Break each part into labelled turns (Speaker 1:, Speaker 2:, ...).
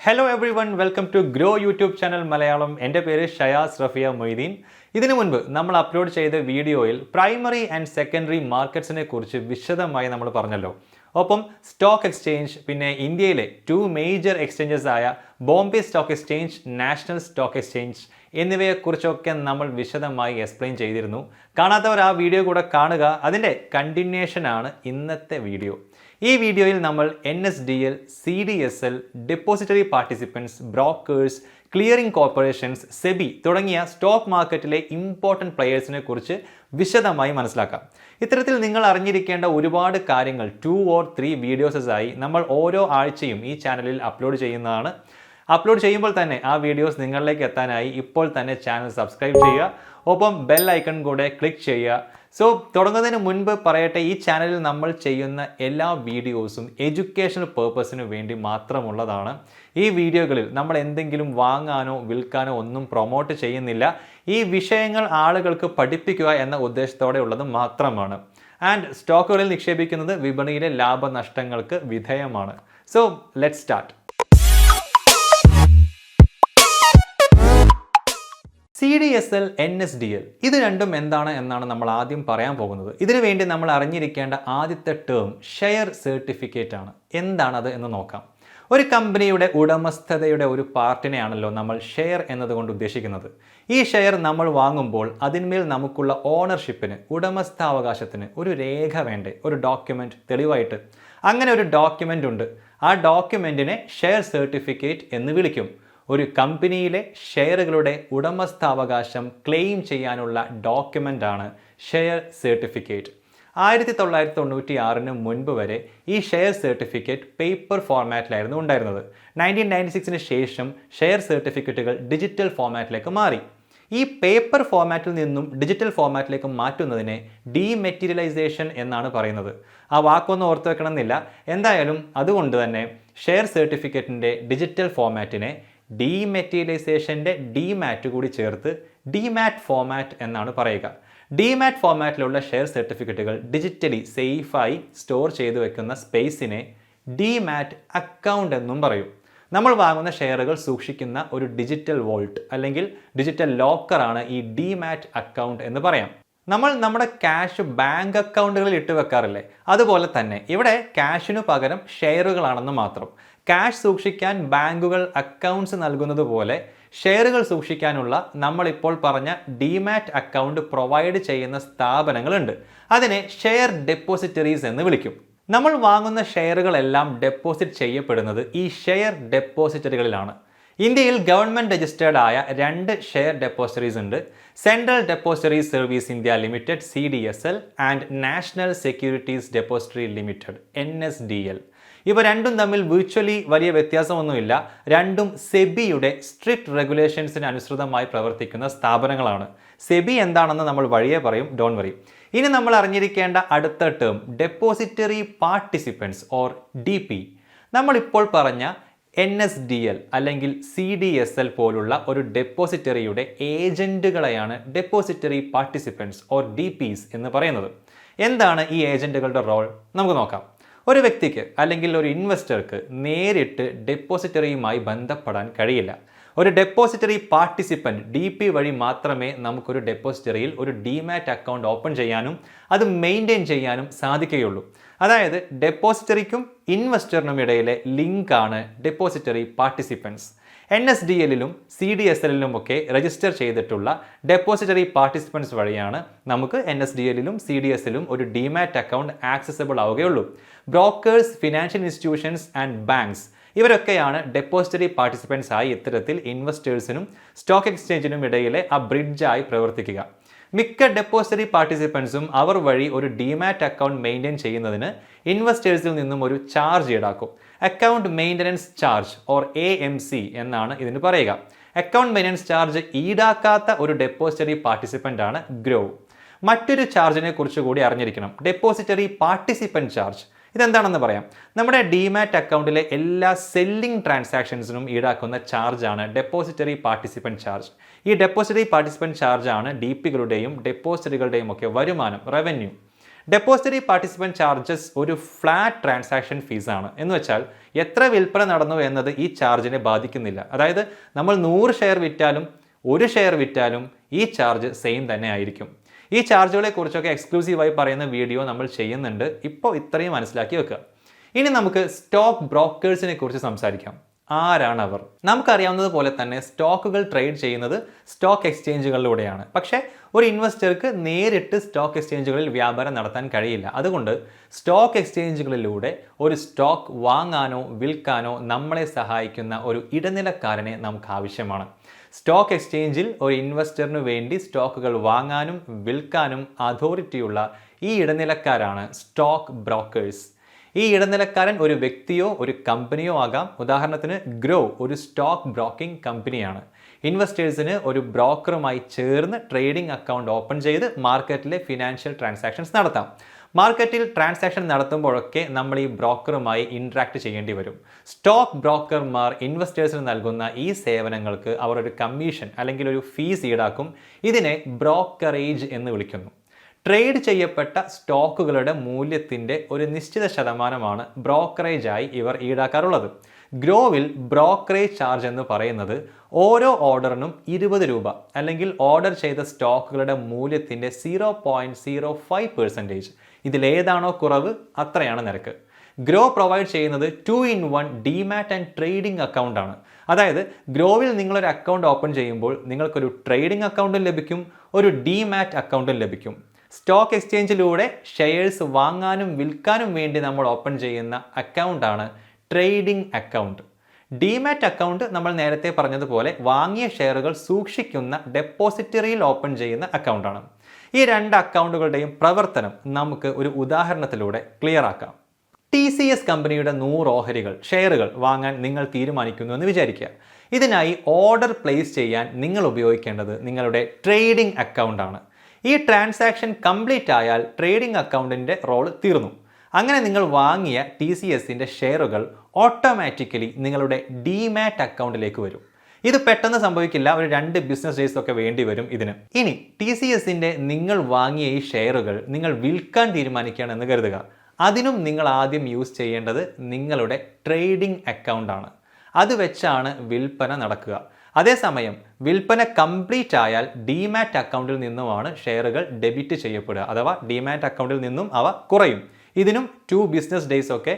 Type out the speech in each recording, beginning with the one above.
Speaker 1: Hello everyone, welcome to Groww YouTube channel Malayalam. എൻ്റെ പേര് ഷയാസ് റഫിയ മൊയ്തീൻ. ഇതിനു മുൻപ് നമ്മൾ അപ്ലോഡ് ചെയ്ത വീഡിയോയിൽ പ്രൈമറി ആൻഡ് സെക്കൻഡറി മാർക്കറ്റ്സിനെ കുറിച്ച് വിശദമായി നമ്മൾ പറഞ്ഞല്ലോ. ഒപ്പം സ്റ്റോക്ക് എക്സ്ചേഞ്ച്, പിന്നെ ഇന്ത്യയിലെ 2 മേജർ എക്സ്ചേഞ്ചസ് ആയ Bombay stock exchange, national stock exchange എന്നിവയെക്കുറിച്ചൊക്കെ നമ്മൾ വിശദമായി എക്സ്പ്ലെയിൻ ചെയ്തിരുന്നു. കാണാത്തവർ ആ വീഡിയോ കൂടെ കാണുക. അതിൻ്റെ കണ്ടിന്യൂഷനാണ് ഇന്നത്തെ വീഡിയോ. ഈ വീഡിയോയിൽ നമ്മൾ NSDL, CDSL, Depository Participants, Brokers, clearing corporations, SEBI തുടങ്ങിയ സ്റ്റോക്ക് മാർക്കറ്റിലെ ഇമ്പോർട്ടൻറ്റ് പ്ലെയേഴ്സിനെ കുറിച്ച് വിശദമായി മനസ്സിലാക്കാം. ഇത്തരത്തിൽ നിങ്ങൾ അറിഞ്ഞിരിക്കേണ്ട ഒരുപാട് കാര്യങ്ങൾ 2 or 3 വീഡിയോസായി നമ്മൾ ഓരോ ആഴ്ചയും ഈ ചാനലിൽ അപ്ലോഡ് ചെയ്യുന്നതാണ്. അപ്ലോഡ് ചെയ്യുമ്പോൾ തന്നെ ആ വീഡിയോസ് നിങ്ങളിലേക്ക് എത്താനായി ഇപ്പോൾ തന്നെ ചാനൽ സബ്സ്ക്രൈബ് ചെയ്യുക, ഒപ്പം ബെൽ ഐക്കൺ കൂടെ ക്ലിക്ക് ചെയ്യുക. സോ തുടങ്ങുന്നതിന് മുൻപ് പറയട്ടെ, ഈ ചാനലിൽ നമ്മൾ ചെയ്യുന്ന എല്ലാ വീഡിയോസും എഡ്യൂക്കേഷണൽ പേർപ്പസിന് വേണ്ടി മാത്രമുള്ളതാണ്. ഈ വീഡിയോകളിൽ നമ്മൾ എന്തെങ്കിലും വാങ്ങാനോ വിൽക്കാനോ ഒന്നും പ്രൊമോട്ട് ചെയ്യുന്നില്ല. ഈ വിഷയങ്ങൾ ആളുകൾക്ക് പഠിപ്പിക്കുക എന്ന ഉദ്ദേശത്തോടെ ഉള്ളത് മാത്രമാണ്. ആൻഡ് സ്റ്റോക്കുകളിൽ നിക്ഷേപിക്കുന്നത് വിപണിയിലെ ലാഭനഷ്ടങ്ങൾക്ക് വിധേയമാണ്. So let's start. CDSL, NSDL ഇത് രണ്ടും എന്താണ് എന്നാണ് നമ്മൾ ആദ്യം പറയാൻ പോകുന്നത്. ഇതിനു വേണ്ടി നമ്മൾ അറിഞ്ഞിരിക്കേണ്ട ആദ്യത്തെ ടേം ഷെയർ സർട്ടിഫിക്കറ്റ് ആണ്. എന്താണത് എന്ന് നോക്കാം. ഒരു കമ്പനിയുടെ ഉടമസ്ഥതയുടെ ഒരു പാർട്ടിനെയാണല്ലോ നമ്മൾ ഷെയർ എന്നതുകൊണ്ട് ഉദ്ദേശിക്കുന്നത്. ഈ ഷെയർ നമ്മൾ വാങ്ങുമ്പോൾ അതിന്മേൽ നമുക്കുള്ള ഓണർഷിപ്പിന്, ഉടമസ്ഥാവകാശത്തിന് ഒരു രേഖ വേണ്ടേ, ഒരു ഡോക്യുമെന്റ് തെളിവായിട്ട്. അങ്ങനെ ഒരു ഡോക്യുമെന്റ് ഉണ്ട്. ആ ഡോക്യുമെന്റിനെ ഷെയർ സർട്ടിഫിക്കറ്റ് എന്ന് വിളിക്കും. ഒരു കമ്പനിയിലെ ഷെയറുകളുടെ ഉടമസ്ഥാവകാശം ക്ലെയിം ചെയ്യാനുള്ള ഡോക്യുമെൻ്റാണ് ഷെയർ സർട്ടിഫിക്കറ്റ്. 1996 മുൻപ് വരെ ഈ ഷെയർ സർട്ടിഫിക്കറ്റ് പേപ്പർ ഫോർമാറ്റിലായിരുന്നു ഉണ്ടായിരുന്നത്. 1996 ശേഷം ഷെയർ സർട്ടിഫിക്കറ്റുകൾ ഡിജിറ്റൽ ഫോർമാറ്റിലേക്ക് മാറി. ഈ പേപ്പർ ഫോർമാറ്റിൽ നിന്നും ഡിജിറ്റൽ ഫോർമാറ്റിലേക്ക് മാറ്റുന്നതിനെ ഡീമെറ്റീരിയലൈസേഷൻ എന്നാണ് പറയുന്നത്. ആ വാക്കൊന്നും ഓർത്തു വെക്കണമെന്നില്ല. എന്തായാലും അതുകൊണ്ട് തന്നെ ഷെയർ സർട്ടിഫിക്കറ്റിൻ്റെ ഡിജിറ്റൽ ഫോർമാറ്റിനെ ഡീമെറ്റീരിയലൈസേഷൻ്റെ ഡിമാറ്റ് കൂടി ചേർത്ത് ഡിമാറ്റ് ഫോർമാറ്റ് എന്നാണ് പറയുക. ഡിമാറ്റ് ഫോർമാറ്റിലുള്ള ഷെയർ സർട്ടിഫിക്കറ്റുകൾ ഡിജിറ്റലി സേഫായി സ്റ്റോർ ചെയ്തു വെക്കുന്ന സ്പേസിനെ ഡിമാറ്റ് അക്കൗണ്ട് എന്നും പറയും. നമ്മൾ വാങ്ങുന്ന ഷെയറുകൾ സൂക്ഷിക്കുന്ന ഒരു ഡിജിറ്റൽ വോൾട്ട് അല്ലെങ്കിൽ ഡിജിറ്റൽ ലോക്കറാണ് ഈ ഡിമാറ്റ് അക്കൗണ്ട് എന്ന് പറയാം. നമ്മൾ നമ്മുടെ ക്യാഷ് ബാങ്ക് അക്കൗണ്ടുകളിൽ ഇട്ട് വെക്കാറില്ലേ, അതുപോലെ തന്നെ ഇവിടെ ക്യാഷിനു പകരം ഷെയറുകളാണെന്ന് മാത്രം. ക്യാഷ് സൂക്ഷിക്കാൻ ബാങ്കുകൾ അക്കൗണ്ട്സ് നൽകുന്നത് പോലെ ഷെയറുകൾ സൂക്ഷിക്കാനുള്ള നമ്മളിപ്പോൾ പറഞ്ഞ ഡിമാറ്റ് അക്കൗണ്ട് പ്രൊവൈഡ് ചെയ്യുന്ന സ്ഥാപനങ്ങളുണ്ട്. അതിനെ ഷെയർ ഡെപ്പോസിറ്ററീസ് എന്ന് വിളിക്കും. നമ്മൾ വാങ്ങുന്ന ഷെയറുകളെല്ലാം ഡെപ്പോസിറ്റ് ചെയ്യപ്പെടുന്നത് ഈ ഷെയർ ഡെപ്പോസിറ്ററികളിലാണ്. ഇന്ത്യയിൽ ഗവൺമെൻറ് രജിസ്റ്റേർഡ് ആയ 2 ഷെയർ ഡെപ്പോസിറ്ററീസ് ഉണ്ട്. Central depository service India limited CDSL and national securities depository limited NSDL. ഇവ രണ്ടും തമ്മിൽ വിർച്വലി വലിയ വ്യത്യാസമൊന്നുമില്ല. രണ്ടും സെബിയുടെ സ്ട്രിക്റ്റ് റെഗുലേഷൻസിന് അനുസൃതമായി പ്രവർത്തിക്കുന്ന സ്ഥാപനങ്ങളാണ്. സെബി എന്താണെന്ന് നമ്മൾ വഴിയേ പറയും, ഡോൺ വറി. ഇനി നമ്മൾ അറിഞ്ഞിരിക്കേണ്ട അടുത്ത term depository participants or DP. നമ്മളിപ്പോൾ പറഞ്ഞ NSDL അല്ലെങ്കിൽ CDSL പോലുള്ള ഒരു ഡെപ്പോസിറ്ററിയുടെ ഏജന്റുകളെയാണ് ഡെപ്പോസിറ്ററി പാർട്ടിസിപ്പൻസ് ഓർ DPs എന്ന് പറയുന്നത്. എന്താണ് ഈ ഏജന്റുകളുടെ റോൾ? നമുക്ക് നോക്കാം. ഒരു വ്യക്തിക്ക് അല്ലെങ്കിൽ ഒരു ഇൻവെസ്റ്റർക്ക് നേരിട്ട് ഡെപ്പോസിറ്ററിയുമായി ബന്ധപ്പെടാൻ കഴിയില്ല. ഒരു ഡെപ്പോസിറ്ററി പാർട്ടിസിപ്പൻറ്റ് DP വഴി മാത്രമേ നമുക്കൊരു ഡെപ്പോസിറ്ററിയിൽ ഒരു ഡിമാറ്റ് അക്കൗണ്ട് ഓപ്പൺ ചെയ്യാനും അത് മെയിൻറ്റെയിൻ ചെയ്യാനും സാധിക്കുകയുള്ളൂ. അതായത് ഡെപ്പോസിറ്ററിക്കും ഇൻവെസ്റ്ററിനും ഇടയിലെ ലിങ്കാണ് ഡെപ്പോസിറ്ററി പാർട്ടിസിപ്പൻസ്. NSDLലും CDSLലും ഒക്കെ രജിസ്റ്റർ ചെയ്തിട്ടുള്ള ഡെപ്പോസിറ്ററി പാർട്ടിസിപ്പൻസ് വഴിയാണ് നമുക്ക് NSDLലും CDSLലും ഒരു ഡിമാറ്റ് അക്കൗണ്ട് ആക്സസിബിൾ ആവുകയുള്ളൂ. Brokers, financial institutions and banks ഇവരൊക്കെയാണ് ഡെപ്പോസിറ്ററി പാർട്ടിസിപ്പൻസ് ആയി ഇത്തരത്തിൽ ഇൻവെസ്റ്റേഴ്സിനും സ്റ്റോക്ക് എക്സ്ചേഞ്ചിനും ഇടയിലെ ആ ബ്രിഡ്ജായി പ്രവർത്തിക്കുക. മിക്ക ഡെപ്പോസിറ്ററി പാർട്ടിസിപ്പൻസും അവർ വഴി ഒരു ഡിമാറ്റ് അക്കൗണ്ട് മെയിൻറ്റെയിൻ ചെയ്യുന്നതിന് ഇൻവെസ്റ്റേഴ്സിൽ നിന്നും ഒരു ചാർജ് ഈടാക്കും. Account maintenance charge or AMC എന്നാണ് ഇതിന് പറയുക. അക്കൗണ്ട് മെയിൻ്റനൻസ് ചാർജ് ഈടാക്കാത്ത ഒരു ഡെപ്പോസിറ്ററി പാർട്ടിസിപ്പൻ്റ് ആണ് Groww. മറ്റൊരു ചാർജിനെ കുറിച്ച് കൂടി അറിഞ്ഞിരിക്കണം, ഡെപ്പോസിറ്ററി പാർട്ടിസിപ്പൻറ്റ് ചാർജ്. ഇതെന്താണെന്ന് പറയാം. നമ്മുടെ ഡിമാറ്റ് അക്കൗണ്ടിലെ എല്ലാ സെല്ലിംഗ് ട്രാൻസാക്ഷൻസിനും ഈടാക്കുന്ന ചാർജാണ് ഡെപ്പോസിറ്ററി പാർട്ടിസിപ്പൻറ്റ് ചാർജ്. ഈ ഡെപ്പോസിറ്ററി പാർട്ടിസിപ്പൻറ്റ് ചാർജാണ് DPകളുടെയും ഡെപ്പോസിറ്ററികളുടെയും ഒക്കെ വരുമാനം, റവന്യൂ. ഡെപ്പോസിറ്ററി പാർട്ടിസിപ്പൻറ്റ് ചാർജസ് ഒരു ഫ്ലാറ്റ് ട്രാൻസാക്ഷൻ ഫീസാണ്. എന്ന് വെച്ചാൽ എത്ര വിൽപ്പന നടന്നു എന്നത് ഈ ചാർജിനെ ബാധിക്കുന്നില്ല. അതായത് നമ്മൾ 100 ഷെയർ വിറ്റാലും 1 ഷെയർ വിറ്റാലും ഈ ചാർജ് സെയിം തന്നെ ആയിരിക്കും. ഈ ചാർജുകളെ കുറിച്ചൊക്കെ എക്സ്ക്ലൂസീവായി പറയുന്ന വീഡിയോ നമ്മൾ ചെയ്യുന്നുണ്ട്. ഇപ്പോൾ ഇത്രയും മനസ്സിലാക്കി വെക്കുക. ഇനി നമുക്ക് സ്റ്റോക്ക് ബ്രോക്കേഴ്സിനെ കുറിച്ച് സംസാരിക്കാം. ആരാണ് അവർ? നമുക്കറിയാവുന്നത് പോലെ തന്നെ സ്റ്റോക്കുകൾ ട്രേഡ് ചെയ്യുന്നത് സ്റ്റോക്ക് എക്സ്ചേഞ്ചുകളിലൂടെയാണ്. പക്ഷേ ഒരു ഇൻവെസ്റ്റർക്ക് നേരിട്ട് സ്റ്റോക്ക് എക്സ്ചേഞ്ചുകളിൽ വ്യാപാരം നടത്താൻ കഴിയില്ല. അതുകൊണ്ട് സ്റ്റോക്ക് എക്സ്ചേഞ്ചുകളിലൂടെ ഒരു സ്റ്റോക്ക് വാങ്ങാനോ വിൽക്കാനോ നമ്മളെ സഹായിക്കുന്ന ഒരു ഇടനിലക്കാരനെ നമുക്ക് ആവശ്യമാണ്. സ്റ്റോക്ക് എക്സ്ചേഞ്ചിൽ ഒരു ഇൻവെസ്റ്ററിന് വേണ്ടി സ്റ്റോക്കുകൾ വാങ്ങാനും വിൽക്കാനും അതോറിറ്റിയുള്ള ഈ ഇടനിലക്കാരാണ് സ്റ്റോക്ക് ബ്രോക്കേഴ്സ്. ഈ ഇടനിലക്കാരൻ ഒരു വ്യക്തിയോ ഒരു കമ്പനിയോ ആകാം. ഉദാഹരണത്തിന് ഗ്രോ ഒരു സ്റ്റോക്ക് ബ്രോക്കിംഗ് കമ്പനിയാണ്. ഇൻവെസ്റ്റേഴ്സിന് ഒരു ബ്രോക്കറുമായി ചേർന്ന് ട്രേഡിംഗ് അക്കൗണ്ട് ഓപ്പൺ ചെയ്ത് മാർക്കറ്റിലെ ഫിനാൻഷ്യൽ ട്രാൻസാക്ഷൻസ് നടത്താം. മാർക്കറ്റിൽ ട്രാൻസാക്ഷൻ നടത്തുമ്പോഴൊക്കെ നമ്മൾ ഈ ബ്രോക്കറുമായി ഇൻട്രാക്ട് ചെയ്യേണ്ടി വരും. സ്റ്റോക്ക് ബ്രോക്കർമാർ ഇൻവെസ്റ്റേഴ്സിന് നൽകുന്ന ഈ സേവനങ്ങൾക്ക് അവർ ഒരു കമ്മീഷൻ അല്ലെങ്കിൽ ഒരു ഫീസ് ഈടാക്കും. ഇതിനെ ബ്രോക്കറേജ് എന്ന് വിളിക്കുന്നു. ട്രേഡ് ചെയ്യപ്പെട്ട സ്റ്റോക്കുകളുടെ മൂല്യത്തിൻ്റെ ഒരു നിശ്ചിത ശതമാനമാണ് ബ്രോക്കറേജായി ഇവർ ഈടാക്കാറുള്ളത്. ഗ്രോവിൽ ബ്രോക്കറേജ് ചാർജ് എന്ന് പറയുന്നത് ഓരോ ഓർഡറിനും 20 രൂപ അല്ലെങ്കിൽ ഓർഡർ ചെയ്ത സ്റ്റോക്കുകളുടെ മൂല്യത്തിൻ്റെ 0.05%. ഇതിലേതാണോ കുറവ് അത്രയാണ് നിരക്ക്. ഗ്രോ പ്രൊവൈഡ് ചെയ്യുന്നത് 2-in-1 demat and trading account ആണ്. അതായത് ഗ്രോവിൽ നിങ്ങളൊരു അക്കൗണ്ട് ഓപ്പൺ ചെയ്യുമ്പോൾ നിങ്ങൾക്കൊരു ട്രേഡിംഗ് അക്കൗണ്ടും ലഭിക്കും, ഒരു ഡിമാറ്റ് അക്കൗണ്ടും ലഭിക്കും. സ്റ്റോക്ക് എക്സ്ചേഞ്ചിലൂടെ ഷെയർസ് വാങ്ങാനും വിൽക്കാനും വേണ്ടി നമ്മൾ ഓപ്പൺ ചെയ്യുന്ന അക്കൗണ്ടാണ് ട്രേഡിംഗ് അക്കൗണ്ട്. ഡിമാറ്റ് അക്കൗണ്ട് നമ്മൾ നേരത്തെ പറഞ്ഞതുപോലെ വാങ്ങിയ ഷെയറുകൾ സൂക്ഷിക്കുന്ന ഡെപ്പോസിറ്ററിയിൽ ഓപ്പൺ ചെയ്യുന്ന അക്കൗണ്ടാണ്. ഈ 2 അക്കൗണ്ടുകളുടെയും പ്രവർത്തനം നമുക്ക് ഒരു ഉദാഹരണത്തിലൂടെ ക്ലിയർ ആക്കാം. TCS കമ്പനിയുടെ 100 ഓഹരികൾ ഷെയറുകൾ വാങ്ങാൻ നിങ്ങൾ തീരുമാനിക്കുന്നു എന്ന് വിചാരിക്കുക. ഇതിനായി ഓർഡർ പ്ലേസ് ചെയ്യാൻ നിങ്ങൾ ഉപയോഗിക്കേണ്ടത് നിങ്ങളുടെ ട്രേഡിംഗ് അക്കൗണ്ടാണ്. ഈ ട്രാൻസാക്ഷൻ കംപ്ലീറ്റ് ആയാൽ ട്രേഡിംഗ് അക്കൗണ്ടിൻ്റെ റോൾ തീർന്നു. അങ്ങനെ നിങ്ങൾ വാങ്ങിയ TCSൻ്റെ ഷെയറുകൾ ഓട്ടോമാറ്റിക്കലി നിങ്ങളുടെ ഡിമാറ്റ് അക്കൗണ്ടിലേക്ക് വരും. ഇത് പെട്ടെന്ന് സംഭവിക്കില്ല, ഒരു 2 ബിസിനസ് ഡേയ്സ് ഒക്കെ വേണ്ടി വരും ഇതിന്. ഇനി TCSൻ്റെ നിങ്ങൾ വാങ്ങിയ ഈ ഷെയറുകൾ നിങ്ങൾ വിൽക്കാൻ തീരുമാനിക്കുകയാണെന്ന് കരുതുക. അതിനും നിങ്ങൾ ആദ്യം യൂസ് ചെയ്യേണ്ടത് നിങ്ങളുടെ ട്രേഡിംഗ് അക്കൗണ്ടാണ്. അത് വെച്ചാണ് വിൽപ്പന നടക്കുക. അതേസമയം വിൽപ്പന കംപ്ലീറ്റ് ആയാൽ ഡിമാറ്റ് അക്കൗണ്ടിൽ നിന്നുമാണ് ഷെയറുകൾ ഡെബിറ്റ് ചെയ്യപ്പെടുക. അഥവാ ഡിമാറ്റ് അക്കൗണ്ടിൽ നിന്നും അവ കുറയും. ഇതിനും 2 ബിസിനസ് ഡേയ്സ് ഒക്കെ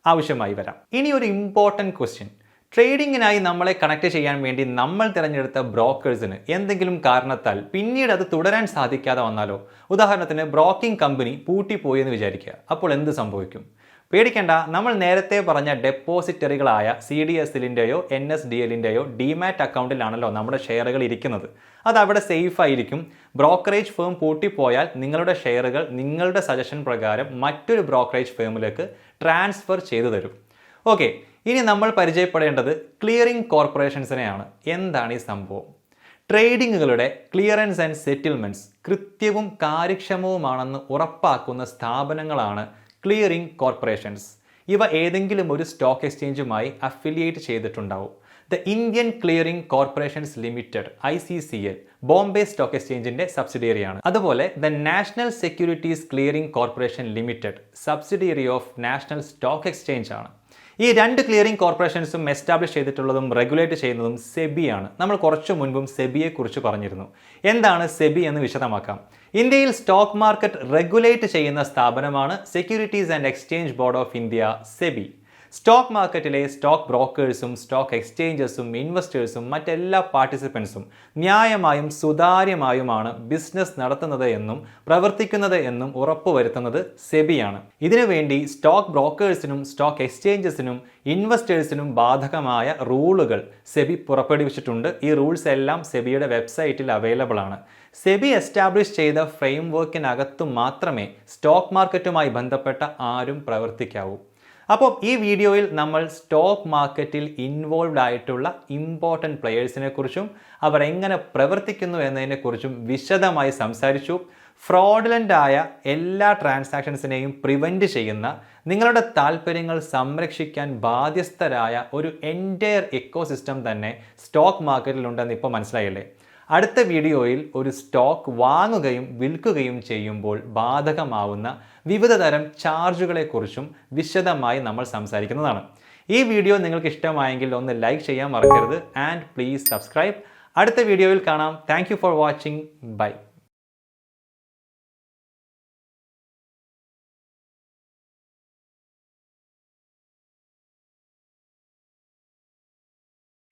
Speaker 1: ആവശ്യമായി വരാം. ഇനി ഒരു ഇമ്പോർട്ടൻറ്റ് ക്വസ്റ്റ്യൻ. ട്രേഡിങ്ങിനായി നമ്മളെ കണക്ട് ചെയ്യാൻ വേണ്ടി നമ്മൾ തിരഞ്ഞെടുത്ത ബ്രോക്കേഴ്സിന് എന്തെങ്കിലും കാരണത്താൽ പിന്നീട് അത് തുടരാൻ സാധിക്കാതെ വന്നാലോ? ഉദാഹരണത്തിന് ബ്രോക്കിംഗ് കമ്പനി പൂട്ടിപ്പോയി എന്ന് വിചാരിക്കുക. അപ്പോൾ എന്ത് സംഭവിക്കും? പേടിക്കേണ്ട, നമ്മൾ നേരത്തെ പറഞ്ഞ ഡെപ്പോസിറ്ററികളായ CDSLൻ്റെയോ NSDLൻ്റെയോ ഡിമാറ്റ് അക്കൗണ്ടിലാണല്ലോ നമ്മുടെ ഷെയറുകൾ ഇരിക്കുന്നത്. അത് അവിടെ സേഫ് ആയിരിക്കും. ബ്രോക്കറേജ് ഫേം പൂട്ടിപ്പോയാൽ നിങ്ങളുടെ ഷെയറുകൾ നിങ്ങളുടെ സജഷൻ പ്രകാരം മറ്റൊരു ബ്രോക്കറേജ് ഫേമിലേക്ക് ട്രാൻസ്ഫർ ചെയ്തു തരും. ഓക്കെ, ഇനി നമ്മൾ പരിചയപ്പെടേണ്ടത് ക്ലിയറിംഗ് കോർപ്പറേഷൻസിനെയാണ്. എന്താണ് ഈ സംഭവം? ട്രേഡിങ്ങുകളുടെ ക്ലിയറൻസ് ആൻഡ് സെറ്റിൽമെൻറ്റ്സ് കൃത്യവും കാര്യക്ഷമവുമാണെന്ന് ഉറപ്പാക്കുന്ന സ്ഥാപനങ്ങളാണ് ക്ലിയറിംഗ് കോർപ്പറേഷൻസ്. ഇവ ഏതെങ്കിലും ഒരു സ്റ്റോക്ക് എക്സ്ചേഞ്ചുമായി അഫിലിയേറ്റ് ചെയ്തിട്ടുണ്ടാവും. The Indian clearing corporations limited ICCL Bombay stock എക്സ്ചേഞ്ചിന്റെ സബ്സിഡിയറിയാണ്. അതുപോലെ the national securities clearing corporation limited subsidiary of national stock exchange ആണ്. ഈ 2 ക്ലിയറിംഗ് കോർപ്പറേഷൻസും എസ്റ്റാബ്ലിഷ് ചെയ്തിട്ടുള്ളതും റെഗുലേറ്റ് ചെയ്യുന്നതും SEBI ആണ്. നമ്മൾ കുറച്ചു മുൻപും SEBIയെ കുറിച്ച് പറഞ്ഞിരുന്നു. എന്താണ് SEBI എന്ന് വിശദമാക്കാം. ഇന്ത്യയിൽ സ്റ്റോക്ക് മാർക്കറ്റ് റെഗുലേറ്റ് ചെയ്യുന്ന സ്ഥാപനമാണ് securities and exchange board of India SEBI. Stock മാർക്കറ്റിലെ സ്റ്റോക്ക് ബ്രോക്കേഴ്സും സ്റ്റോക്ക് എക്സ്ചേഞ്ചസും ഇൻവെസ്റ്റേഴ്സും മറ്റെല്ലാ പാർട്ടിസിപ്പൻസും ന്യായമായും സുതാര്യമായുമാണ് ബിസിനസ് നടത്തുന്നത് എന്നും പ്രവർത്തിക്കുന്നത് എന്നും ഉറപ്പുവരുത്തുന്നത് SEBI ആണ്. ഇതിനുവേണ്ടി സ്റ്റോക്ക് ബ്രോക്കേഴ്സിനും സ്റ്റോക്ക് എക്സ്ചേഞ്ചസിനും ഇൻവെസ്റ്റേഴ്സിനും ബാധകമായ റൂളുകൾ SEBI പുറപ്പെടുവിച്ചിട്ടുണ്ട്. ഈ റൂൾസ് എല്ലാം SEBIയുടെ വെബ്സൈറ്റിൽ അവൈലബിൾ ആണ്. SEBI എസ്റ്റാബ്ലിഷ് ചെയ്ത ഫ്രെയിംവർക്കിനകത്തു മാത്രമേ സ്റ്റോക്ക് മാർക്കറ്റുമായി ബന്ധപ്പെട്ട ആരും പ്രവർത്തിക്കാവൂ. അപ്പോൾ ഈ വീഡിയോയിൽ നമ്മൾ സ്റ്റോക്ക് മാർക്കറ്റിൽ ഇൻവോൾവ് ആയിട്ടുള്ള ഇമ്പോർട്ടൻറ്റ് പ്ലെയേഴ്സിനെ കുറിച്ചും അവർ എങ്ങനെ പ്രവർത്തിക്കുന്നു എന്നതിനെക്കുറിച്ചും വിശദമായി സംസാരിച്ചു. ഫ്രോഡുലൻ്റ് ആയ എല്ലാ ട്രാൻസാക്ഷൻസിനെയും പ്രിവെൻറ്റ് ചെയ്യുന്ന, നിങ്ങളുടെ താല്പര്യങ്ങൾ സംരക്ഷിക്കാൻ ബാധ്യസ്ഥരായ ഒരു എൻറ്റയർ എക്കോസിസ്റ്റം തന്നെ സ്റ്റോക്ക് മാർക്കറ്റിലുണ്ടെന്ന് ഇപ്പോൾ മനസ്സിലായില്ലേ? അടുത്ത വീഡിയോയിൽ ഒരു സ്റ്റോക്ക് വാങ്ങുകയും വിൽക്കുകയും ചെയ്യുമ്പോൾ ബാധകമാവുന്ന വിവിധ തരം ചാർജുകളെക്കുറിച്ചും വിശദമായി നമ്മൾ സംസാരിക്കുന്നതാണ്. ഈ വീഡിയോ നിങ്ങൾക്ക് ഇഷ്ടമായെങ്കിൽ ഒന്ന് ലൈക്ക് ചെയ്യാൻ മറക്കരുത്. And please subscribe. അടുത്ത വീഡിയോയിൽ കാണാം. Thank you for watching. Bye.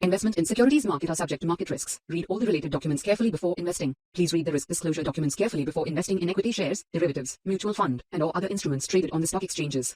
Speaker 2: Investment in securities market are subject to market risks. Read all the related documents carefully before investing. Please read the risk disclosure documents carefully before investing in equity shares, derivatives, mutual fund, and or other instruments traded on the stock exchanges.